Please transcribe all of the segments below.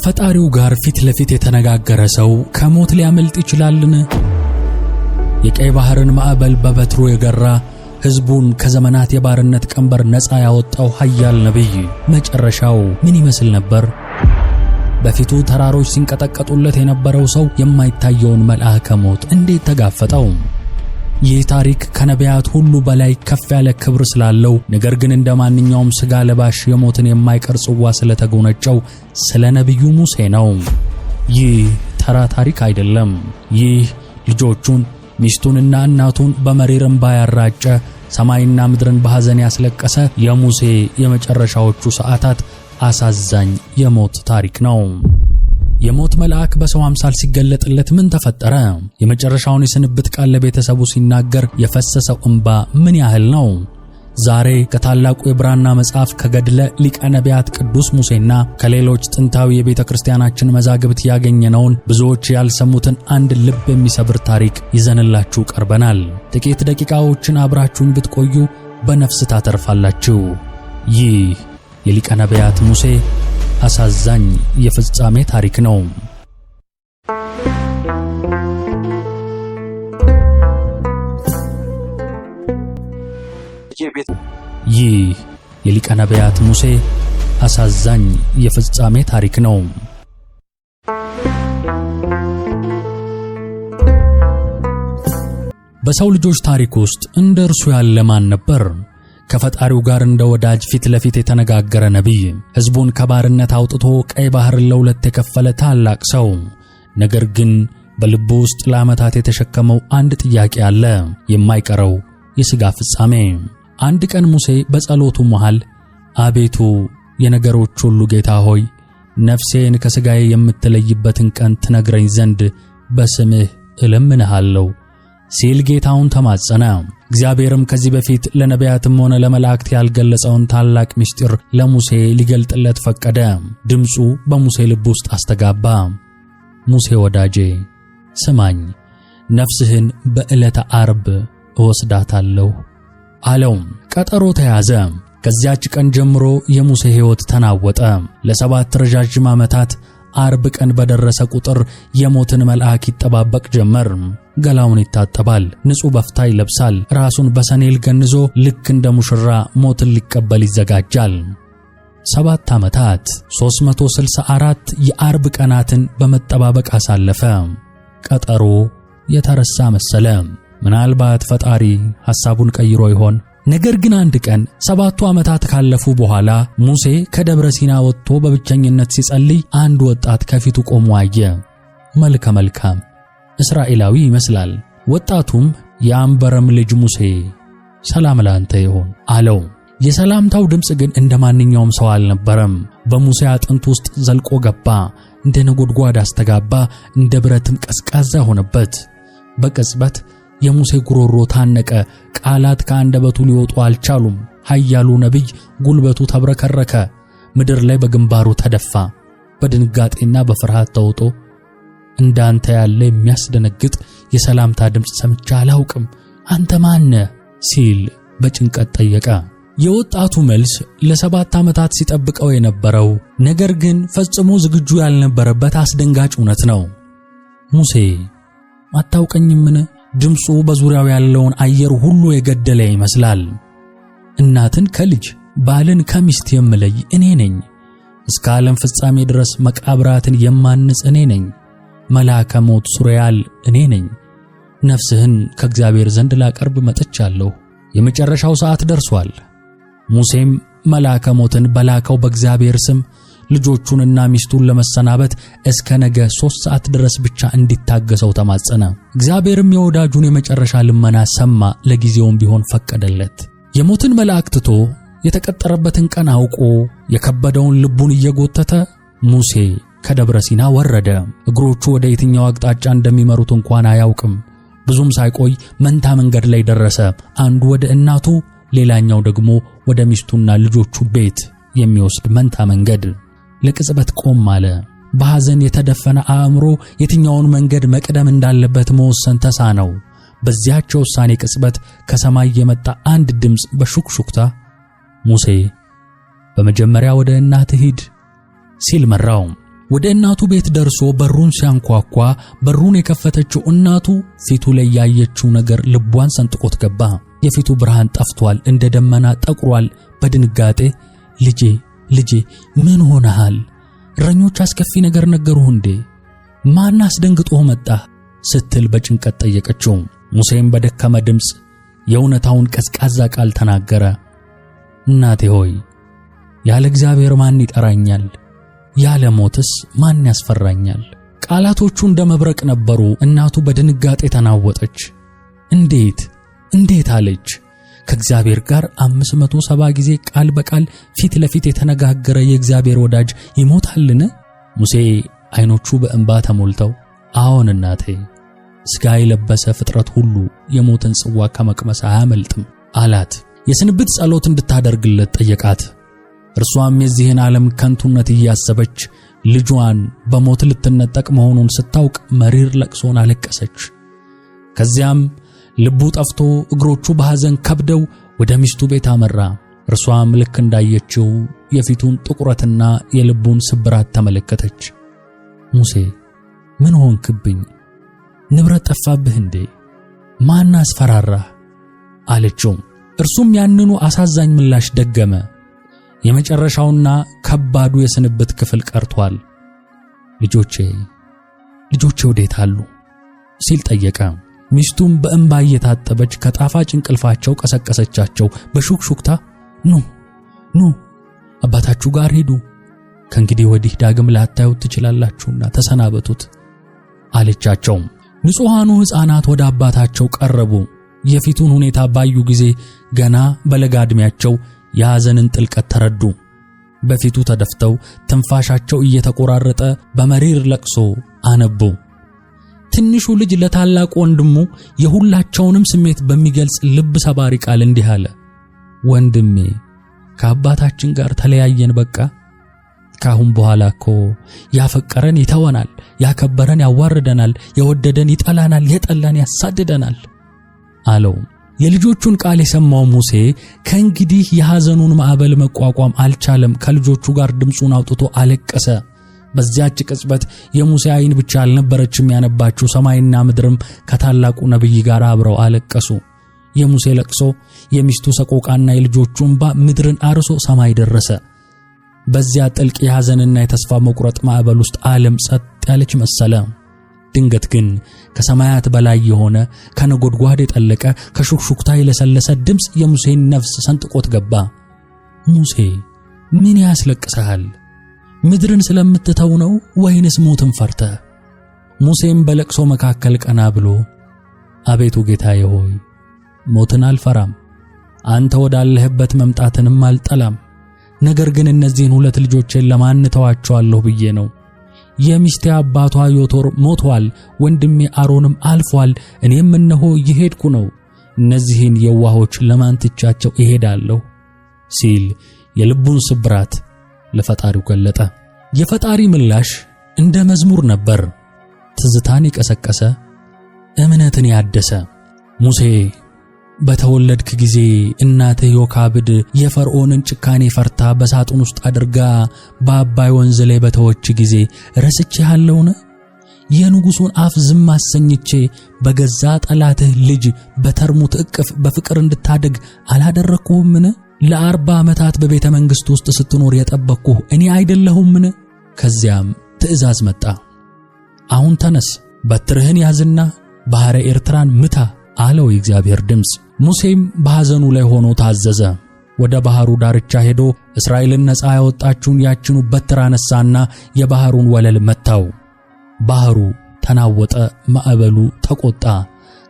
ከፈጣሪው ጋር ፊት ለፊት የተነጋገረ ሰው ከሞት ሊያመልጥ ይችላልን? የቀይ ባህርን ማዕበል በበትሩ የገራ ሕዝቡን ከዘመናት የባርነት ቀንበር ነፃ ያወጣው ኃያል ነቢይ መጨረሻው ምን ይመስል ነበር? በፊቱ ተራሮች ሲንቀጠቀጡለት የነበረው ሰው የማይታየውን መልአከ ሞት እንዴት ተጋፈጠው? ይህ ታሪክ ከነቢያት ሁሉ በላይ ከፍ ያለ ክብር ስላለው፣ ነገር ግን እንደ ማንኛውም ሥጋ ለባሽ የሞትን የማይቀር ጽዋ ስለተጎነጨው ስለ ነቢዩ ሙሴ ነው። ይህ ተራ ታሪክ አይደለም። ይህ ልጆቹን ሚስቱንና እናቱን በመሪር እንባ ያራጨ፣ ሰማይና ምድርን በሐዘን ያስለቀሰ የሙሴ የመጨረሻዎቹ ሰዓታት አሳዛኝ የሞት ታሪክ ነው። የሞት መልአክ በሰው አምሳል ሲገለጥለት ምን ተፈጠረ? የመጨረሻውን የስንብት ቃል ለቤተሰቡ ሲናገር የፈሰሰው እንባ ምን ያህል ነው? ዛሬ ከታላቁ የብራና መጽሐፍ ከገድለ ሊቀ ነቢያት ቅዱስ ሙሴና ከሌሎች ጥንታዊ የቤተ ክርስቲያናችን መዛግብት ያገኘነውን ብዙዎች ያልሰሙትን አንድ ልብ የሚሰብር ታሪክ ይዘንላችሁ ቀርበናል። ጥቂት ደቂቃዎችን አብራችሁን ብትቆዩ በነፍስ ታተርፋላችሁ። ይህ የሊቀ ነቢያት ሙሴ አሳዛኝ የፍጻሜ ታሪክ ነው። ይህ የሊቀ ነቢያት ሙሴ አሳዛኝ የፍጻሜ ታሪክ ነው። በሰው ልጆች ታሪክ ውስጥ እንደ እርሱ ያለ ማን ነበር? ከፈጣሪው ጋር እንደ ወዳጅ ፊት ለፊት የተነጋገረ ነቢይ፣ ሕዝቡን ከባርነት አውጥቶ ቀይ ባህርን ለሁለት የከፈለ ታላቅ ሰው። ነገር ግን በልቡ ውስጥ ለዓመታት የተሸከመው አንድ ጥያቄ አለ፣ የማይቀረው የሥጋ ፍጻሜ። አንድ ቀን ሙሴ በጸሎቱ መሃል አቤቱ የነገሮች ሁሉ ጌታ ሆይ፣ ነፍሴን ከሥጋዬ የምትለይበትን ቀን ትነግረኝ ዘንድ በስምህ እለምንሃለሁ ሲል ጌታውን ተማጸነ። እግዚአብሔርም ከዚህ በፊት ለነቢያትም ሆነ ለመላእክት ያልገለጸውን ታላቅ ምስጢር ለሙሴ ሊገልጥለት ፈቀደ። ድምፁ በሙሴ ልብ ውስጥ አስተጋባ። ሙሴ ወዳጄ ስማኝ፣ ነፍስህን በዕለተ ዓርብ እወስዳታለሁ አለው። ቀጠሮ ተያዘ። ከዚያች ቀን ጀምሮ የሙሴ ሕይወት ተናወጠ። ለ7 ረዣዥም ዓመታት ዓርብ ቀን በደረሰ ቁጥር የሞትን መልአክ ይጠባበቅ ጀመር። ገላውን ይታጠባል፣ ንጹሕ በፍታ ይለብሳል፣ ራሱን በሰኔል ገንዞ ልክ እንደ ሙሽራ ሞትን ሊቀበል ይዘጋጃል። 7 ዓመታት 364 የዓርብ ቀናትን በመጠባበቅ አሳለፈ። ቀጠሮ የተረሳ መሰለ። ምናልባት ፈጣሪ ሐሳቡን ቀይሮ ይሆን? ነገር ግን አንድ ቀን 7 ዓመታት ካለፉ በኋላ ሙሴ ከደብረ ሲና ወጥቶ በብቸኝነት ሲጸልይ አንድ ወጣት ከፊቱ ቆሞ አየ። መልከ መልካም እስራኤላዊ ይመስላል። ወጣቱም የአንበረም ልጅ ሙሴ ሰላም ላንተ ይሁን አለው። የሰላምታው ድምፅ ግን እንደ ማንኛውም ሰው አልነበረም። በሙሴ አጥንት ውስጥ ዘልቆ ገባ፣ እንደ ነጎድጓድ አስተጋባ፣ እንደ ብረትም ቀዝቃዛ ሆነበት። በቅጽበት የሙሴ ጉሮሮ ታነቀ። ቃላት ከአንደበቱ ሊወጡ አልቻሉም። ኃያሉ ነቢይ ጉልበቱ ተብረከረከ። ምድር ላይ በግንባሩ ተደፋ። በድንጋጤና በፍርሃት ተውጦ እንዳንተ ያለ የሚያስደነግጥ የሰላምታ ድምፅ ሰምቼ አላውቅም፣ አንተ ማን ነህ ሲል በጭንቀት ጠየቀ። የወጣቱ መልስ ለ7 ዓመታት ሲጠብቀው የነበረው ነገር ግን ፈጽሞ ዝግጁ ያልነበረበት አስደንጋጭ እውነት ነው። ሙሴ አታውቀኝምን? ድምፁ በዙሪያው ያለውን አየር ሁሉ የገደለ ይመስላል። እናትን ከልጅ ባልን ከሚስት የምለይ እኔ ነኝ። እስከ ዓለም ፍጻሜ ድረስ መቃብራትን የማንጽ እኔ ነኝ። መልአከ ሞት ሱሪያል እኔ ነኝ። ነፍስህን ከእግዚአብሔር ዘንድ ላቀርብ መጥቻለሁ። የመጨረሻው ሰዓት ደርሷል። ሙሴም መልአከ ሞትን በላከው በእግዚአብሔር ስም ልጆቹንና ሚስቱን ለመሰናበት እስከ ነገ 3 ሰዓት ድረስ ብቻ እንዲታገሰው ተማጸነ። እግዚአብሔርም የወዳጁን የመጨረሻ ልመና ሰማ፣ ለጊዜውም ቢሆን ፈቀደለት። የሞትን መልአክ ትቶ የተቀጠረበትን ቀን አውቆ የከበደውን ልቡን እየጎተተ ሙሴ ከደብረ ሲና ወረደ። እግሮቹ ወደ የትኛው አቅጣጫ እንደሚመሩት እንኳን አያውቅም። ብዙም ሳይቆይ መንታ መንገድ ላይ ደረሰ። አንዱ ወደ እናቱ፣ ሌላኛው ደግሞ ወደ ሚስቱና ልጆቹ ቤት የሚወስድ መንታ መንገድ። ለቅጽበት ቆም አለ። በሐዘን የተደፈነ አእምሮ የትኛውን መንገድ መቅደም እንዳለበት መወሰን ተሳነው። በዚያች የውሳኔ ቅጽበት ከሰማይ የመጣ አንድ ድምፅ በሹክሹክታ ሙሴ በመጀመሪያ ወደ እናትህ ሂድ ሲል መራው። ወደ እናቱ ቤት ደርሶ በሩን ሲያንኳኳ በሩን የከፈተችው እናቱ ፊቱ ላይ ያየችው ነገር ልቧን ሰንጥቆት ገባ። የፊቱ ብርሃን ጠፍቷል፣ እንደ ደመና ጠቁሯል። በድንጋጤ ልጄ ምን ሆነሃል? እረኞች አስከፊ ነገር ነገሩህ እንዴ? ማን አስደንግጦህ መጣህ? ስትል በጭንቀት ጠየቀችው። ሙሴም በደከመ ድምፅ የእውነታውን ቀዝቃዛ ቃል ተናገረ። እናቴ ሆይ ያለ እግዚአብሔር ማን ይጠራኛል? ያለ ሞትስ ማን ያስፈራኛል? ቃላቶቹ እንደ መብረቅ ነበሩ። እናቱ በድንጋጤ ተናወጠች። እንዴት አለች። ከእግዚአብሔር ጋር 570 ጊዜ ቃል በቃል ፊት ለፊት የተነጋገረ የእግዚአብሔር ወዳጅ ይሞታልን? ሙሴ ዓይኖቹ በእንባ ተሞልተው አዎን እናቴ፣ ሥጋ የለበሰ ፍጥረት ሁሉ የሞትን ጽዋ ከመቅመስ አያመልጥም አላት። የስንብት ጸሎት እንድታደርግለት ጠየቃት። እርሷም የዚህን ዓለም ከንቱነት እያሰበች ልጇን በሞት ልትነጠቅ መሆኑን ስታውቅ መሪር ለቅሶን አለቀሰች። ከዚያም ልቡ ጠፍቶ እግሮቹ በሐዘን ከብደው ወደ ሚስቱ ቤት አመራ። እርሷም ልክ እንዳየችው የፊቱን ጥቁረትና የልቡን ስብራት ተመለከተች። ሙሴ ምን ሆንክብኝ? ንብረት ጠፋብህ እንዴ? ማን አስፈራራህ? አለችው። እርሱም ያንኑ አሳዛኝ ምላሽ ደገመ። የመጨረሻውና ከባዱ የስንብት ክፍል ቀርቷል። ልጆቼ ወዴት አሉ? ሲል ጠየቀ። ሚስቱም በእንባ እየታጠበች ከጣፋጭ እንቅልፋቸው ቀሰቀሰቻቸው። በሹክሹክታ ኑ አባታችሁ ጋር ሂዱ፣ ከእንግዲህ ወዲህ ዳግም ላታዩት ትችላላችሁና ተሰናበቱት አለቻቸው። ንጹሐኑ ሕፃናት ወደ አባታቸው ቀረቡ። የፊቱን ሁኔታ ባዩ ጊዜ ገና በለጋ ዕድሜያቸው የሐዘንን ጥልቀት ተረዱ። በፊቱ ተደፍተው ትንፋሻቸው እየተቆራረጠ በመሪር ለቅሶ አነቡ። ትንሹ ልጅ ለታላቁ ወንድሙ የሁላቸውንም ስሜት በሚገልጽ ልብ ሰባሪ ቃል እንዲህ አለ። ወንድሜ ከአባታችን ጋር ተለያየን በቃ። ካሁን በኋላ እኮ ያፈቀረን ይተወናል፣ ያከበረን ያዋርደናል፣ የወደደን ይጠላናል፣ የጠላን ያሳድደናል አለው። የልጆቹን ቃል የሰማው ሙሴ ከእንግዲህ የሐዘኑን ማዕበል መቋቋም አልቻለም። ከልጆቹ ጋር ድምፁን አውጥቶ አለቀሰ። በዚያች ቅጽበት የሙሴ ዓይን ብቻ አልነበረችም ያነባችው፣ ሰማይና ምድርም ከታላቁ ነቢይ ጋር አብረው አለቀሱ። የሙሴ ለቅሶ፣ የሚስቱ ሰቆቃና የልጆቹ እንባ ምድርን አርሶ ሰማይ ደረሰ። በዚያ ጥልቅ የሐዘንና የተስፋ መቁረጥ ማዕበል ውስጥ ዓለም ጸጥ ያለች መሰለ። ድንገት ግን ከሰማያት በላይ የሆነ ከነጎድጓድ የጠለቀ ከሹክሹክታ የለሰለሰ ድምፅ የሙሴን ነፍስ ሰንጥቆት ገባ። ሙሴ ምን ያስለቅስሃል? ምድርን ስለምትተው ነው ወይንስ ሞትን ፈርተህ? ሙሴም በለቅሶ መካከል ቀና ብሎ አቤቱ ጌታዬ ሆይ ሞትን አልፈራም፣ አንተ ወዳለህበት መምጣትንም አልጠላም። ነገር ግን እነዚህን ሁለት ልጆቼን ለማን ተዋቸዋለሁ ብዬ ነው። የሚስቴ አባቷ ዮቶር ሞቷል፣ ወንድሜ አሮንም አልፏል፣ እኔም እነሆ እየሄድኩ ነው። እነዚህን የዋሆች ለማን ትቻቸው እሄዳለሁ? ሲል የልቡን ስብራት ለፈጣሪው ገለጠ። የፈጣሪ ምላሽ እንደ መዝሙር ነበር። ትዝታን የቀሰቀሰ፣ እምነትን ያደሰ። ሙሴ በተወለድክ ጊዜ እናትህ ዮካብድ የፈርዖንን ጭካኔ ፈርታ በሳጥን ውስጥ አድርጋ በአባይ ወንዝ ላይ በተወች ጊዜ ረስቼሃለሁን? የንጉሡን አፍ ዝም አሰኝቼ በገዛ ጠላትህ ልጅ በተርሙት እቅፍ በፍቅር እንድታደግ አላደረግኩህምን? ለ40 ዓመታት በቤተ መንግሥት ውስጥ ስትኖር የጠበቅኩህ እኔ አይደለሁምን? ከዚያም ትእዛዝ መጣ። አሁን ተነስ፣ በትርህን ያዝና ባሕረ ኤርትራን ምታ አለው የእግዚአብሔር ድምፅ። ሙሴም በሐዘኑ ላይ ሆኖ ታዘዘ። ወደ ባሕሩ ዳርቻ ሄዶ እስራኤልን ነፃ ያወጣችውን ያችኑ በትር አነሳና የባሕሩን ወለል መታው። ባሕሩ ተናወጠ፣ ማዕበሉ ተቆጣ።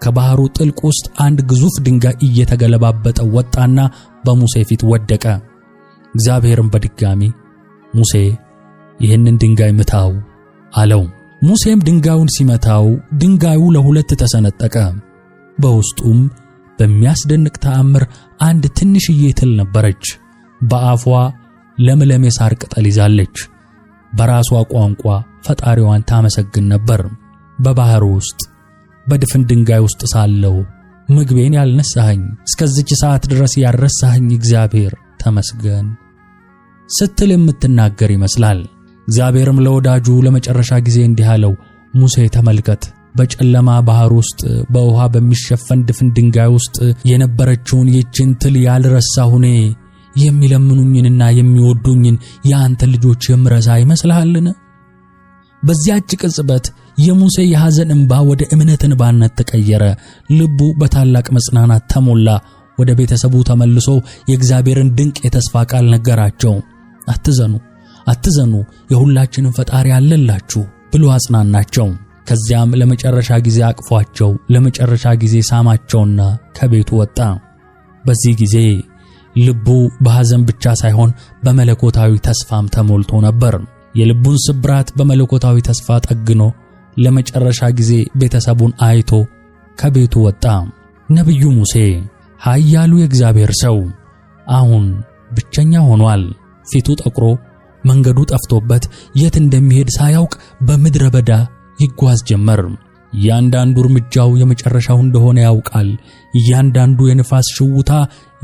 ከባሕሩ ጥልቅ ውስጥ አንድ ግዙፍ ድንጋይ እየተገለባበጠ ወጣና በሙሴ ፊት ወደቀ። እግዚአብሔርም በድጋሚ ሙሴ ይህንን ድንጋይ ምታው አለው። ሙሴም ድንጋዩን ሲመታው ድንጋዩ ለሁለት ተሰነጠቀ። በውስጡም በሚያስደንቅ ተአምር አንድ ትንሽዬ ትል ነበረች። በአፏ ለምለም የሳር ቅጠል ይዛለች። በራሷ ቋንቋ ፈጣሪዋን ታመሰግን ነበር። በባሕሩ ውስጥ በድፍን ድንጋይ ውስጥ ሳለው ምግቤን ያልነሳኸኝ፣ እስከዚች ሰዓት ድረስ ያረሳኸኝ እግዚአብሔር ተመስገን ስትል የምትናገር ይመስላል። እግዚአብሔርም ለወዳጁ ለመጨረሻ ጊዜ እንዲህ አለው፣ ሙሴ ተመልከት፣ በጨለማ ባህር ውስጥ በውሃ በሚሸፈን ድፍን ድንጋይ ውስጥ የነበረችውን ይህችን ትል ያልረሳሁ እኔ የሚለምኑኝንና የሚወዱኝን የአንተ ልጆች የምረሳ ይመስልሃልን? በዚያች ቅጽበት የሙሴ የሐዘን እንባ ወደ እምነት እንባነት ተቀየረ። ልቡ በታላቅ መጽናናት ተሞላ። ወደ ቤተሰቡ ተመልሶ የእግዚአብሔርን ድንቅ የተስፋ ቃል ነገራቸው። አትዘኑ፣ አትዘኑ፣ የሁላችንም ፈጣሪ አለላችሁ ብሎ አጽናናቸው። ከዚያም ለመጨረሻ ጊዜ አቅፏቸው ለመጨረሻ ጊዜ ሳማቸውና ከቤቱ ወጣ። በዚህ ጊዜ ልቡ በሐዘን ብቻ ሳይሆን በመለኮታዊ ተስፋም ተሞልቶ ነበር። የልቡን ስብራት በመለኮታዊ ተስፋ ጠግኖ ለመጨረሻ ጊዜ ቤተሰቡን አይቶ ከቤቱ ወጣ። ነቢዩ ሙሴ ኃያሉ የእግዚአብሔር ሰው አሁን ብቸኛ ሆኗል። ፊቱ ጠቁሮ መንገዱ ጠፍቶበት የት እንደሚሄድ ሳያውቅ በምድረ በዳ ይጓዝ ጀመር። እያንዳንዱ እርምጃው የመጨረሻው እንደሆነ ያውቃል። እያንዳንዱ የንፋስ ሽውታ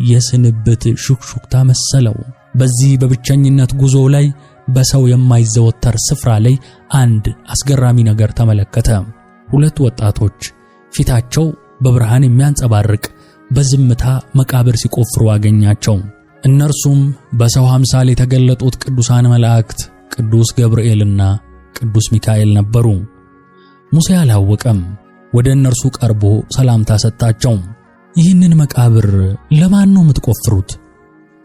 የስንብት ሹክሹክታ መሰለው። በዚህ በብቸኝነት ጉዞ ላይ በሰው የማይዘወተር ስፍራ ላይ አንድ አስገራሚ ነገር ተመለከተ። ሁለት ወጣቶች ፊታቸው በብርሃን የሚያንጸባርቅ በዝምታ መቃብር ሲቆፍሩ አገኛቸው። እነርሱም በሰው አምሳል የተገለጡት ቅዱሳን መላእክት ቅዱስ ገብርኤልና ቅዱስ ሚካኤል ነበሩ። ሙሴ አላወቀም። ወደ እነርሱ ቀርቦ ሰላምታ ሰጣቸው። ይህንን መቃብር ለማን ነው የምትቆፍሩት?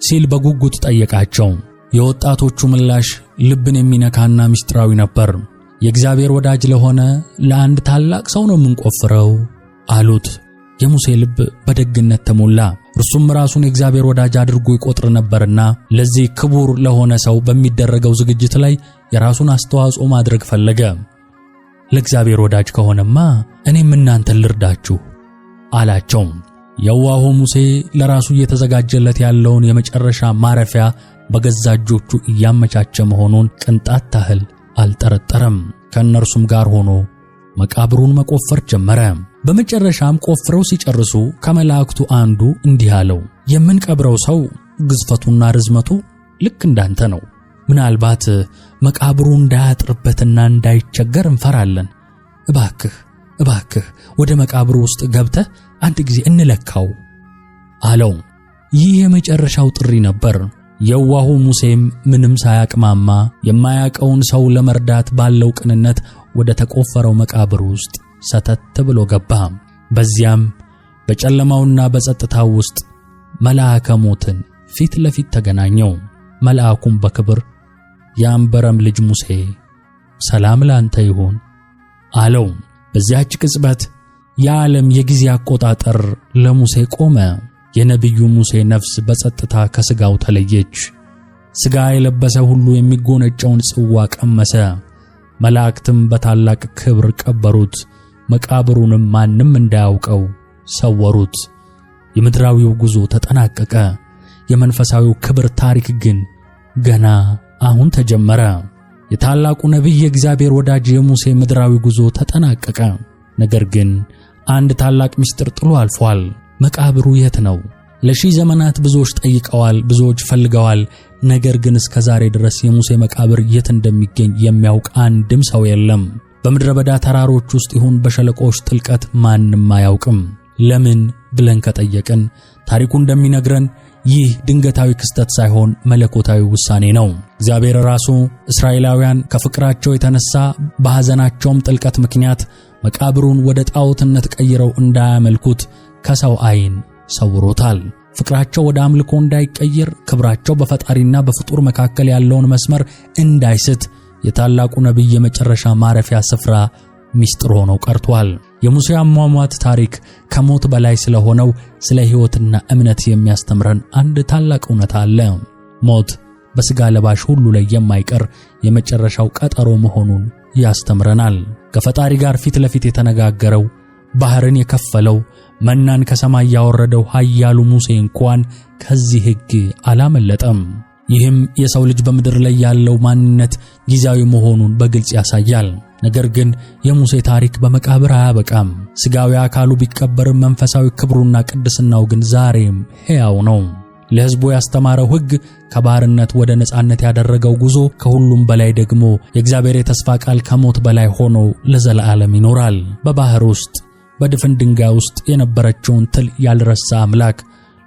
ሲል በጉጉት ጠየቃቸው። የወጣቶቹ ምላሽ ልብን የሚነካና ምስጢራዊ ነበር። የእግዚአብሔር ወዳጅ ለሆነ ለአንድ ታላቅ ሰው ነው የምንቆፍረው አሉት። የሙሴ ልብ በደግነት ተሞላ። እርሱም ራሱን የእግዚአብሔር ወዳጅ አድርጎ ይቆጥር ነበርና ለዚህ ክቡር ለሆነ ሰው በሚደረገው ዝግጅት ላይ የራሱን አስተዋጽኦ ማድረግ ፈለገ። ለእግዚአብሔር ወዳጅ ከሆነማ እኔም እናንተን ልርዳችሁ አላቸው። የዋሁ ሙሴ ለራሱ እየተዘጋጀለት ያለውን የመጨረሻ ማረፊያ በገዛ እጆቹ እያመቻቸ መሆኑን ቅንጣት ታህል አልጠረጠረም። ከእነርሱም ጋር ሆኖ መቃብሩን መቆፈር ጀመረ። በመጨረሻም ቆፍረው ሲጨርሱ ከመላእክቱ አንዱ እንዲህ አለው፣ የምንቀብረው ሰው ግዝፈቱና ርዝመቱ ልክ እንዳንተ ነው። ምናልባት መቃብሩ እንዳያጥርበትና እንዳይቸገር እንፈራለን። እባክህ ወደ መቃብሩ ውስጥ ገብተህ አንድ ጊዜ እንለካው አለው። ይህ የመጨረሻው ጥሪ ነበር። የዋሁ ሙሴም ምንም ሳያቅማማ የማያውቀውን ሰው ለመርዳት ባለው ቅንነት ወደ ተቆፈረው መቃብር ውስጥ ሰተት ብሎ ገባ። በዚያም በጨለማውና በጸጥታው ውስጥ መልአከ ሞትን ፊት ለፊት ተገናኘው። መልአኩም በክብር የአንበረም ልጅ ሙሴ ሰላም ላንተ ይሁን አለው። በዚያች ቅጽበት የዓለም የጊዜ አቆጣጠር ለሙሴ ቆመ። የነቢዩ ሙሴ ነፍስ በጸጥታ ከሥጋው ተለየች። ሥጋ የለበሰ ሁሉ የሚጎነጨውን ጽዋ ቀመሰ። መላእክትም በታላቅ ክብር ቀበሩት። መቃብሩንም ማንም እንዳያውቀው ሰወሩት። የምድራዊው ጉዞ ተጠናቀቀ። የመንፈሳዊው ክብር ታሪክ ግን ገና አሁን ተጀመረ። የታላቁ ነቢይ የእግዚአብሔር ወዳጅ የሙሴ ምድራዊ ጉዞ ተጠናቀቀ። ነገር ግን አንድ ታላቅ ምስጢር ጥሎ አልፏል። መቃብሩ የት ነው? ለሺህ ዘመናት ብዙዎች ጠይቀዋል፣ ብዙዎች ፈልገዋል። ነገር ግን እስከ ዛሬ ድረስ የሙሴ መቃብር የት እንደሚገኝ የሚያውቅ አንድም ሰው የለም። በምድረ በዳ ተራሮች ውስጥ ይሁን በሸለቆዎች ጥልቀት ማንም አያውቅም። ለምን ብለን ከጠየቅን ታሪኩ እንደሚነግረን ይህ ድንገታዊ ክስተት ሳይሆን መለኮታዊ ውሳኔ ነው። እግዚአብሔር ራሱ እስራኤላውያን ከፍቅራቸው የተነሳ በሐዘናቸውም ጥልቀት ምክንያት መቃብሩን ወደ ጣዖትነት ቀይረው እንዳያመልኩት ከሰው ዓይን ሰውሮታል። ፍቅራቸው ወደ አምልኮ እንዳይቀየር፣ ክብራቸው በፈጣሪና በፍጡር መካከል ያለውን መስመር እንዳይስት የታላቁ ነቢይ የመጨረሻ ማረፊያ ስፍራ ሚስጥር ሆኖ ቀርቷል። የሙሴ አሟሟት ታሪክ ከሞት በላይ ስለሆነው ስለ ሕይወትና እምነት የሚያስተምረን አንድ ታላቅ እውነት አለ። ሞት በሥጋ ለባሽ ሁሉ ላይ የማይቀር የመጨረሻው ቀጠሮ መሆኑን ያስተምረናል። ከፈጣሪ ጋር ፊት ለፊት የተነጋገረው፣ ባህርን የከፈለው፣ መናን ከሰማይ ያወረደው ኃያሉ ሙሴ እንኳን ከዚህ ሕግ አላመለጠም። ይህም የሰው ልጅ በምድር ላይ ያለው ማንነት ጊዜያዊ መሆኑን በግልጽ ያሳያል። ነገር ግን የሙሴ ታሪክ በመቃብር አያበቃም። ሥጋዊ አካሉ ቢቀበርም መንፈሳዊ ክብሩና ቅድስናው ግን ዛሬም ሕያው ነው። ለሕዝቡ ያስተማረው ሕግ ከባርነት ወደ ነጻነት ያደረገው ጉዞ ከሁሉም በላይ ደግሞ የእግዚአብሔር የተስፋ ቃል ከሞት በላይ ሆኖ ለዘላለም ይኖራል። በባህር ውስጥ በድፍን ድንጋይ ውስጥ የነበረችውን ትል ያልረሳ አምላክ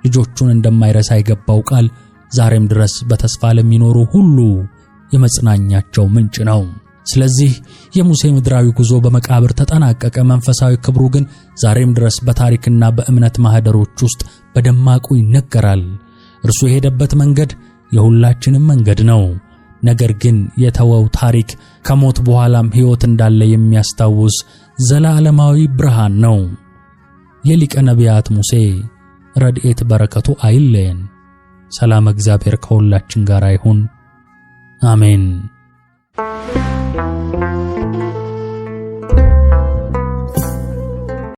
ልጆቹን እንደማይረሳ የገባው ቃል ዛሬም ድረስ በተስፋ ለሚኖሩ ሁሉ የመጽናኛቸው ምንጭ ነው። ስለዚህ የሙሴ ምድራዊ ጉዞ በመቃብር ተጠናቀቀ፣ መንፈሳዊ ክብሩ ግን ዛሬም ድረስ በታሪክና በእምነት ማህደሮች ውስጥ በደማቁ ይነገራል። እርሱ የሄደበት መንገድ የሁላችንም መንገድ ነው። ነገር ግን የተወው ታሪክ ከሞት በኋላም ሕይወት እንዳለ የሚያስታውስ ዘላለማዊ ብርሃን ነው። የሊቀ ነቢያት ሙሴ ረድኤት በረከቱ አይለየን። ሰላም እግዚአብሔር ከሁላችን ጋር ይሁን። አሜን።